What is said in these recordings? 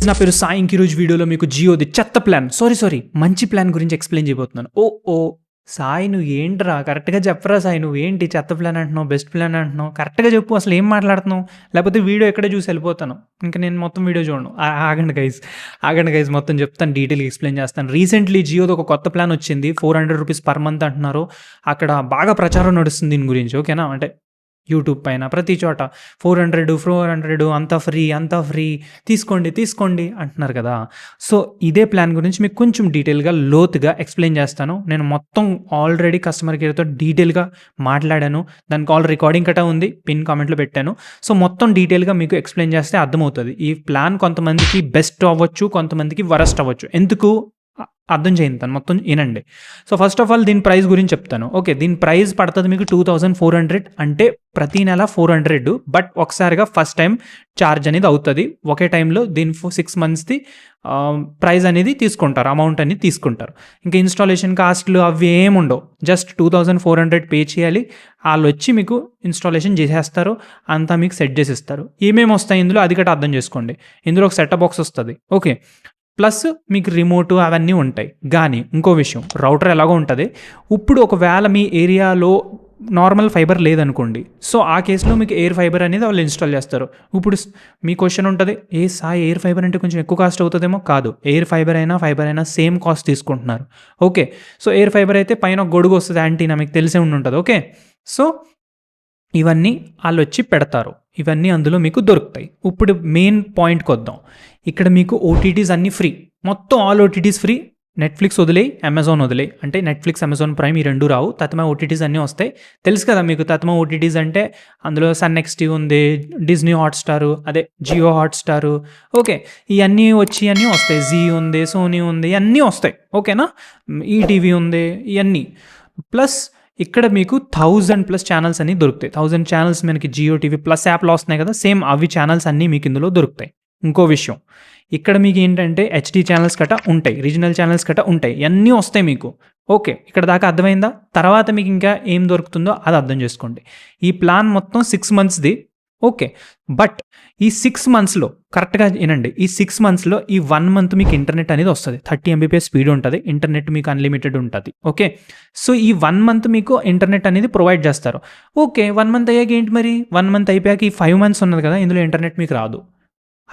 నా పేరు సాయి. ఈరోజు వీడియోలో మీకు జియోది చెత్త ప్లాన్ సారీ మంచి ప్లాన్ గురించి ఎక్స్ప్లెయిన్ చేయబోతున్నాను. ఓ సాయి, నువ్వు ఏంట్రా, కరెక్ట్గా చెప్పరా సాయి, నువ్వేంటి చెత్త ప్లాన్ అంటున్నావు, బెస్ట్ ప్లాన్ అంటున్నావు, కరెక్ట్గా చెప్పు, అసలు ఏం మాట్లాడుతున్నావు, లేకపోతే వీడియో ఎక్కడే చూసి వెళ్ళిపోతాను, ఇంకా నేను మొత్తం వీడియో చూడను. ఆగండి గైజ్, మొత్తం చెప్తాను, డీటెయిల్గా ఎక్స్ప్లెయిన్ చేస్తాను. రీసెంట్లీ జియోది ఒక కొత్త ప్లాన్ వచ్చింది, 400 రూపీస్ పర్ మంత్ అంటున్నారు. అక్కడ బాగా ప్రచారం నడుస్తుంది దీని గురించి, ఓకేనా? అంటే యూట్యూబ్ పైన ప్రతి చోట 400 అంతా ఫ్రీ తీసుకోండి అంటున్నారు కదా. సో ఇదే ప్లాన్ గురించి మీకు కొంచెం డీటెయిల్గా లోతుగా ఎక్స్ప్లెయిన్ చేస్తాను. నేను మొత్తం ఆల్రెడీ కస్టమర్ కేర్తో డీటెయిల్గా మాట్లాడాను, దానికి ఆల్ రికార్డింగ్ కట్టా ఉంది, పిన్ కామెంట్లో పెట్టాను. సో మొత్తం డీటెయిల్గా మీకు ఎక్స్ప్లెయిన్ చేస్తే అర్థమవుతుంది. ఈ ప్లాన్ కొంతమందికి బెస్ట్ అవ్వచ్చు, కొంతమందికి వరస్ట్ అవ్వచ్చు. ఎందుకు అర్థం చేయింతాను, మొత్తం వినండి. సో ఫస్ట్ ఆఫ్ ఆల్ దీని ప్రైస్ గురించి చెప్తాను. ఓకే, దీని ప్రైస్ పడుతుంది మీకు 2400, అంటే ప్రతి నెల 400, బట్ ఒకసారిగా ఫస్ట్ టైం ఛార్జ్ అనేది అవుతుంది. ఒకే టైంలో దీని 6 monthsది ప్రైస్ అనేది తీసుకుంటారు, అమౌంట్ అనేది తీసుకుంటారు. ఇంకా ఇన్స్టాలేషన్ కాస్ట్లు అవి ఏమి ఉండవు, జస్ట్ 2400 పే చేయాలి, వాళ్ళు వచ్చి మీకు ఇన్స్టాలేషన్ చేసేస్తారు, అంతా మీకు సెట్ చేసి ఇస్తారు. ఏమేమి వస్తాయి ఇందులో అది కూడా అర్థం చేసుకోండి. ఇందులో ఒక సెటప్ బాక్స్ వస్తుంది, ఓకే, ప్లస్ మీకు రిమోటు అవన్నీ ఉంటాయి. కానీ ఇంకో విషయం, రౌటర్ ఎలాగో ఉంటుంది. ఇప్పుడు ఒకవేళ మీ ఏరియాలో నార్మల్ ఫైబర్ లేదనుకోండి, సో ఆ కేసులో మీకు ఎయిర్ ఫైబర్ అనేది వాళ్ళు ఇన్స్టాల్ చేస్తారు. ఇప్పుడు మీ క్వశ్చన్ ఉంటుంది, సాయి ఎయిర్ ఫైబర్ అంటే కొంచెం ఎక్కువ కాస్ట్ అవుతుందేమో. కాదు, ఎయిర్ ఫైబర్ అయినా సేమ్ కాస్ట్ తీసుకుంటున్నారు. ఓకే, సో ఎయిర్ ఫైబర్ అయితే పైన ఒక గొడుగు వస్తుంది, యాంటీనా, మీకు తెలిసే ఉంటుంది. ఓకే, సో ఇవన్నీ వాళ్ళు వచ్చి పెడతారు, ఇవన్నీ అందులో మీకు దొరుకుతాయి. ఇప్పుడు మెయిన్ పాయింట్కి వద్దాం. ఇక్కడ మీకు ఓటీటీస్ అన్నీ ఫ్రీ, మొత్తం ఆల్ ఓటీటీస్ ఫ్రీ. నెట్ఫ్లిక్స్ వదిలేయి, అమెజాన్ వదిలేయి, అంటే నెట్ఫ్లిక్స్, అమెజాన్ ప్రైమ్ ఈ రెండు రావు. తత్మా ఓటీటీస్ అన్నీ వస్తాయి. తెలుసు కదా మీకు, తత్మా ఓటీటీస్ అంటే అందులో సన్ నెక్స్ట్ ఉంది, డిజ్నీ హాట్స్టారు, అదే జియో హాట్స్టారు, ఓకే, ఇవన్నీ వచ్చి అన్నీ వస్తాయి. జీ ఉంది, సోనీ ఉంది, అన్నీ వస్తాయి, ఓకేనా? ఈటీవీ ఉంది, ఇవన్నీ ప్లస్ ఇక్కడ మీకు 1000+ ఛానల్స్ అన్నీ దొరుకుతాయి. 1000 ఛానల్స్ మనకి జియో టీవీ ప్లస్ యాప్లో వస్తున్నాయి కదా, సేమ్ అవి ఛానల్స్ అన్నీ మీకు ఇందులో దొరుకుతాయి. ఇంకో విషయం, ఇక్కడ మీకు ఏంటంటే హెచ్డి ఛానల్స్ కట్ట ఉంటాయి, రీజనల్ ఛానల్స్ కట్ట ఉంటాయి, అన్నీ వస్తాయి మీకు. ఓకే, ఇక్కడ దాకా అర్థమైందా? తర్వాత మీకు ఇంకా ఏం దొరుకుతుందో అది అర్థం చేసుకోండి. ఈ ప్లాన్ మొత్తం 6 monthsది, ఓకే, బట్ ఈ 6 monthsలో కరెక్ట్గా వినండి, ఈ 6 monthsలో ఈ 1 month మీకు ఇంటర్నెట్ అనేది వస్తుంది, 30 Mbps స్పీడ్ ఉంటుంది, ఇంటర్నెట్ మీకు అన్లిమిటెడ్ ఉంటుంది. ఓకే, సో ఈ 1 month మీకు ఇంటర్నెట్ అనేది ప్రొవైడ్ చేస్తారు. ఓకే, 1 month అయ్యాక ఏంటి మరి? 1 month అయిపోయాక ఈ 5 months ఉన్నది కదా, ఇందులో ఇంటర్నెట్ మీకు రాదు.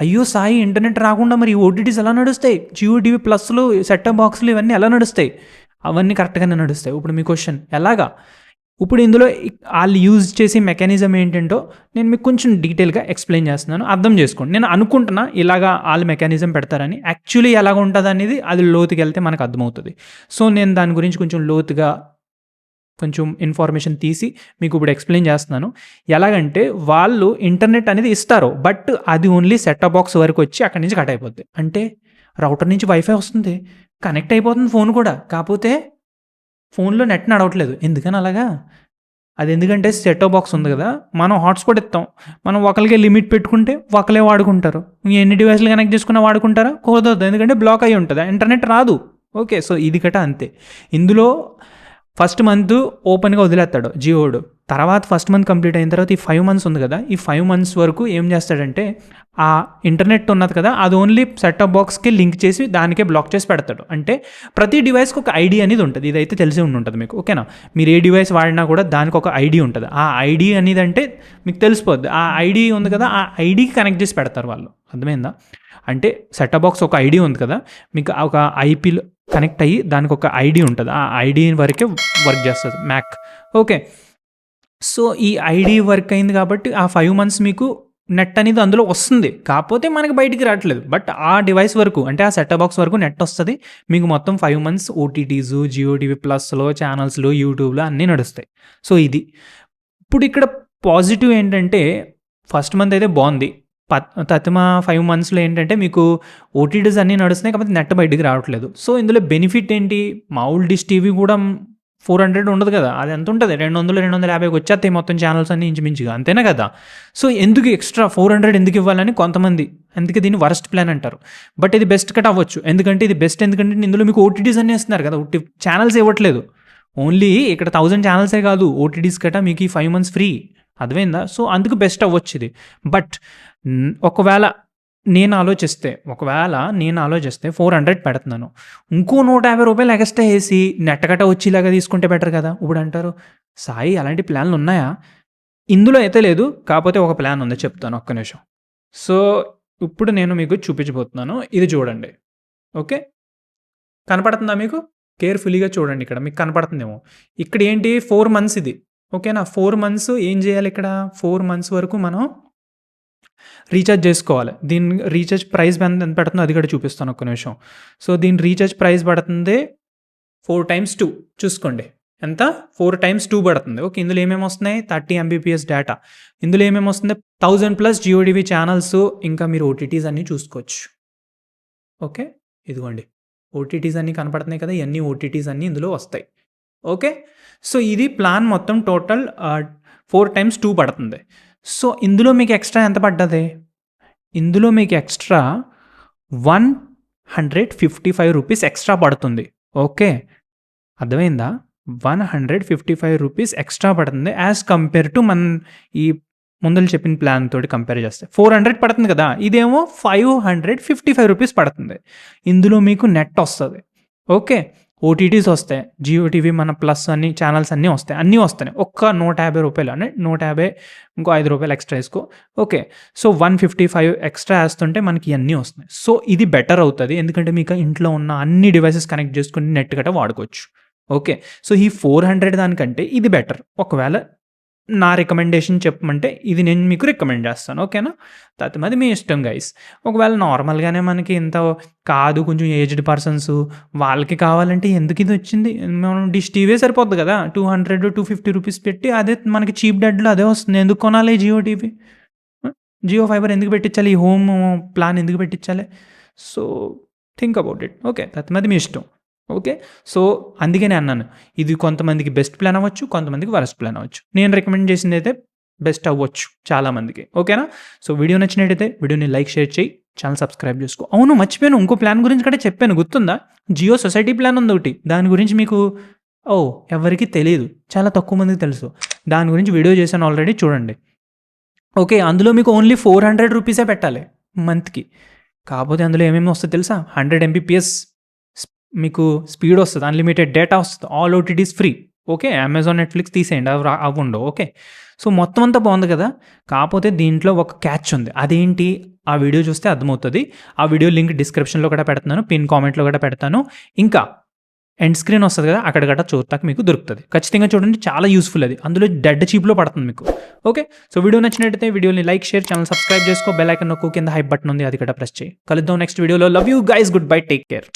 అయ్యో సాయి, ఇంటర్నెట్ రాకుండా మరి ఓటీటీస్ ఎలా నడుస్తాయి? జియో టీవీ ప్లస్లు, సెటప్ బాక్స్లు ఇవన్నీ ఎలా నడుస్తాయి? అవన్నీ కరెక్ట్గానే నడుస్తాయి. ఇప్పుడు మీ క్వశ్చన్ ఎలాగా? ఇప్పుడు ఇందులో వాళ్ళు యూజ్ చేసే మెకానిజం ఏంటంటో నేను మీకు కొంచెం డీటెయిల్గా ఎక్స్ప్లెయిన్ చేస్తున్నాను, అర్థం చేసుకోండి. నేను అనుకుంటున్నా ఇలాగా వాళ్ళు మెకానిజం పెడతారని, యాక్చువల్లీ ఎలాగ ఉంటుంది అనేది అది లోతుకి వెళ్తే మనకు అర్థమవుతుంది. సో నేను దాని గురించి కొంచెం లోతుగా కొంచెం ఇన్ఫర్మేషన్ తీసి మీకు ఇప్పుడు ఎక్స్ప్లెయిన్ చేస్తున్నాను. ఎలాగంటే వాళ్ళు ఇంటర్నెట్ అనేది ఇస్తారు, బట్ అది ఓన్లీ సెటప్ బాక్స్ వరకు వచ్చి అక్కడి నుంచి కట్ అయిపోద్ది. అంటే రౌటర్ నుంచి వైఫై వస్తుంది, కనెక్ట్ అయిపోతుంది ఫోన్ కూడా, కాకపోతే ఫోన్లో నెట్ నడవట్లేదు. ఎందుకని అలాగా? అది ఎందుకంటే సెటప్ బాక్స్ ఉంది కదా, మనం హాట్స్పాట్ ఇస్తాం, మనం ఒకరికే లిమిట్ పెట్టుకుంటే ఒకరే వాడుకుంటారు. ఎన్ని డివైస్లు కనెక్ట్ చేసుకున్నా వాడుకుంటారా? కుదరదు, ఎందుకంటే బ్లాక్ అయ్యి ఉంటుంది, ఇంటర్నెట్ రాదు. ఓకే, సో ఇది కట అంతే. ఇందులో ఫస్ట్ మంత్ ఓపెన్గా వదిలేస్తాడు జియోడు, తర్వాత ఫస్ట్ మంత్ కంప్లీట్ అయిన తర్వాత ఈ 5 months ఉంది కదా, ఈ 5 months వరకు ఏం చేస్తాడంటే ఆ ఇంటర్నెట్ ఉన్నది కదా, అది ఓన్లీ సెటప్ బాక్స్కి లింక్ చేసి దానికే బ్లాక్ చేసి పెడతాడు. అంటే ప్రతి డివైస్కి ఒక ఐడి అనేది ఉంటుంది, ఇదైతే తెలిసి ఉంటుంది మీకు, ఓకేనా? మీరు ఏ డివైస్ వాడినా కూడా దానికి ఒక ఐడి ఉంటుంది. ఆ ఐడి అనేది అంటే మీకు తెలిసిపోద్ది, ఆ ఐడి ఉంది కదా, ఆ ఐడికి కనెక్ట్ చేసి పెడతారు వాళ్ళు. అర్థమైందా? అంటే సెటప్ బాక్స్ ఒక ఐడి ఉంది కదా, మీకు ఒక ఐపీలో కనెక్ట్ అయ్యి దానికి ఒక ఐడి ఉంటుంది, ఆ ఐడి వరకే వర్క్ చేస్తుంది మ్యాక్. ఓకే, సో ఈ ఐడి వర్క్ అయింది కాబట్టి ఆ 5 months మీకు నెట్ అనేది అందులో వస్తుంది, కాకపోతే మనకి బయటికి రావట్లేదు. బట్ ఆ డివైస్ వరకు, అంటే ఆ సెటప్ బాక్స్ వరకు నెట్ వస్తుంది మీకు. మొత్తం 5 months ఓటీటీస్, జియో టీవీ ప్లస్లో, ఛానల్స్లో, యూట్యూబ్లో అన్నీ నడుస్తాయి. సో ఇది ఇప్పుడు ఇక్కడ పాజిటివ్ ఏంటంటే ఫస్ట్ మంత్ అయితే బాగుంది. తత్మా 5 monthsలో ఏంటంటే మీకు ఓటీటీస్ అన్నీ నడుస్తున్నాయి, కాకపోతే నెట్ బయటికి రావట్లేదు. సో ఇందులో బెనిఫిట్ ఏంటి? మామూలు డిష్ టీవీ కూడా 400 ఉండదు కదా, అది ఎంత ఉంటుంది? 200-250 వచ్చేస్తాయి మొత్తం ఛానల్స్ అన్నీ ఇంచుమించుగా, అంతేనా కదా? సో ఎందుకు ఎక్స్ట్రా 400 ఎందుకు ఇవ్వాలని కొంతమంది, అందుకే దీన్ని వరస్ట్ ప్లాన్ అంటారు. బట్ ఇది బెస్ట్ కట్ అవ్వచ్చు, ఎందుకంటే ఇది బెస్ట్, ఎందుకంటే ఇందులో మీకు ఓటీటీస్ అన్నీ ఇస్తున్నారు కదా, ఛానల్స్ ఇవ్వట్లేదు. ఓన్లీ ఇక్కడ 1000 ఛానల్సే కాదు, ఓటీటీస్ కట్ట మీకు ఈ 5 months ఫ్రీ. అర్థమైందా? సో అందుకు బెస్ట్ అవ్వచ్చు ఇది. బట్ ఒకవేళ ఒకవేళ నేను ఆలోచిస్తే 400 పెడుతున్నాను. ఇంకో రూ. 150 ఎగస్ట్రా ఏసి నెట్ కట్ట వచ్చేలాగా తీసుకుంటే బెటర్ కదా! ఇప్పుడంటారు, సాయి అలాంటి ప్లాన్‌లున్నాయా? ఇందులో అయితే లేదు. కాపోతే ఒక ప్లాన్ ఉంది చెప్తాను ఒక్క నిమిషం. సో, ఇప్పుడు నేను మీకు చూపించబోతున్నాను. ఇది చూడండి. ఓకే. కనపడుతుందా మీకు? కేర్‌ఫుల్‌గా చూడండి ఇక్కడ. మీకు కనపడుతుందేమో. ఇక్కడ ఏంటి 4 మంత్స్ ఇది. ఓకేనా? 4 మంత్స్ ఏం చేయాలి ఇక్కడ? 4 మంత్స్ వరకు మనం రీచార్జ్ చేసుకోవాలి. దీని రీచార్జ్ ప్రైస్ ఎంత పడుతుందో అది కూడా చూపిస్తాను ఒక్క నిమిషం. సో, దీని రీచార్జ్ ప్రైస్ పడుతుంది 4 టైమ్స్ 2 చూసుకోండి. ఎంత? 4 టైమ్స్ 2 పడుతుంది. ఓకే. ఇందులో ఏమేమి వస్తున్నాయి? 30 ఎంబీపీఎస్ డేటా. ఇందులో ఏమేమి వస్తుంది? 1000+ జియో టీవీ ఛానల్స్, ఇంకా మీరు ఓటీటీస్ అన్నీ చూసుకోవచ్చు. ఓకే. ఇదిగోండి. ఓటీటీస్ అన్నీ కనపడుతున్నాయి కదా! ఇయన్నీ ఓటీటీస్ అన్నీ ఇందులో వస్తాయి. ఓకే. సో, ఇది ప్లాన్ మొత్తం టోటల్ 4 టైమ్స్ 2 పడుతుంది. సో, ఇందులో మీకు ఎక్స్ట్రా ఎంత పడ్డది? ఇందులో మీకు ఎక్స్ట్రా ₹155 ఎక్స్ట్రా పడుతుంది. ఓకే. అర్థమైందా? ₹155 ఎక్స్ట్రా పడుతుంది యాజ్ కంపేర్ టు ఈ ముందల చెప్పిన ప్లాన్ తోటి కంపేర్ చేస్తే. 400 పడుతుంది కదా! ఇదేమో ₹555 పడుతుంది. ఇందులో మీకు నెట్ వస్తది. ఓకే. ఓటీటీస్ వస్తాయి. జియో టీవీ మన ప్లస్ అన్ని ఛానల్స్ అన్నీ వస్తాయి. అన్నీ వస్తున్నాయి. ఒక్క ₹150 అంటే 150 ఇంకో ₹5 ఎక్స్ట్రా ఏసుకో. ఓకే. సో, 155 ఎక్స్ట్రా ఏస్తుంటే మనకి ఇయన్నీ వస్తున్నాయి. సో, ఇది బెటర్ అవుతది. ఎందుకంటే మీకు ఇంట్లో ఉన్న అన్ని డివైసెస్ కనెక్ట్ చేసుకొని నెట్ గట్టా వాడుకోవచ్చు. ఓకే. సో, ఈ 400 దానికంటే ఇది బెటర్. ఒకవేళ నా రికమెండేషన్ చెప్పమంటే ఇది నేను మీకు రికమెండ్ చేస్తాను. ఓకేనా? తర్వాత అది మీ ఇష్టం గైస్. ఒకవేళ నార్మల్‌గానే మనకి ఇంత కాదు, కొంచెం ఏజ్డ్ పర్సన్స్ వాళ్ళకి కావాలంటే ఎందుకు ఇది వచ్చింది? మనం డిష్ టీవీ సరిపోద్ది కదా! ₹200, ₹250 పెట్టి అదే మనకి చీప్ డెడ్‌లో అదే వస్తుంది. ఎందుకు కొనాలి జియో టీవీ? జియో ఫైబర్ ఎందుకు పెట్టించాలి? ఈ హోమ్ ప్లాన్ ఎందుకు పెట్టించాలి? So, think about it. Okay. తర్వాత అది మీ ఇష్టం. ఓకే. సో, అందుకనే అన్నాను. ఇది కొంతమందికి బెస్ట్ ప్లాన్ అవ్వచ్చు. కొంతమందికి వరస్ట్ ప్లాన్ అవ్వచ్చు. నేను రికమెండ్ చేసిందైతే బెస్ట్ అవ్వచ్చు చాలామందికి. ఓకేనా? సో, వీడియో నచ్చినట్టయితే వీడియోని లైక్, షేర్ చేయి. ఛానల్ సబ్స్క్రైబ్ చేసుకో. అవును మర్చిపోయాను. ఇంకో ప్లాన్ గురించి కూడా చెప్పాను గుర్తుందా? జియో సొసైటీ ప్లాన్ ఉంది ఒకటి. దాని గురించి మీకు ఎవరికీ తెలీదు. చాలా తక్కువ మందికి తెలుసు. దాని గురించి వీడియో చేశాను ఆల్రెడీ చూడండి. ఓకే. అందులో మీకు ఓన్లీ ₹400 పెట్టాలి మంత్‌కి. కాకపోతే అందులో ఏమేమి వస్తాయో తెలుసా? 100 ఎంబీపీఎస్ మీకు స్పీడ్ వస్తది. అన్‌లిమిటెడ్ డేటా వస్తది. All OTTs free. Okay. Amazon, Netflix తీసేయండి. అవి ఉండవు. ఓకే. సో, మొత్తం అంతా బాగుంది కదా! కాకపోతే దీంట్లో ఒక క్యాచ్ ఉంది. అదేంటి? ఆ వీడియో చూస్తే అర్థమవుతది. ఆ వీడియో లింక్ డిస్క్రిప్షన్‌లో కూడా పెడుతున్నాను. పిన్ కామెంట్‌లో కూడా పెడతాను. ఇంకా ఎండ్ స్క్రీన్ వస్తది కదా! అక్కడ గట్టా చూడటానికి మీకు దొరుకుతది. ఖచ్చితంగా చూడండి. చాలా యూజ్‌ఫుల్ అది. అందులో డెడ్ చీప్‌లో పడుతుంది మీకు. ఓకే. సో, వీడియో నచ్చినట్టయితే వీడియోని లైక్, షేర్, ఛానల్ సబ్స్క్రైబ్ చేసుకో. బెల్ ఐకాన్ నొక్కు. కింద హైప్ బటన్ ఉంది. అది కూడా ప్రెస్ చేయి. కలుద్దాం నెక్స్ట్ వీడియోలో. Love you guys. Good bye. Take care.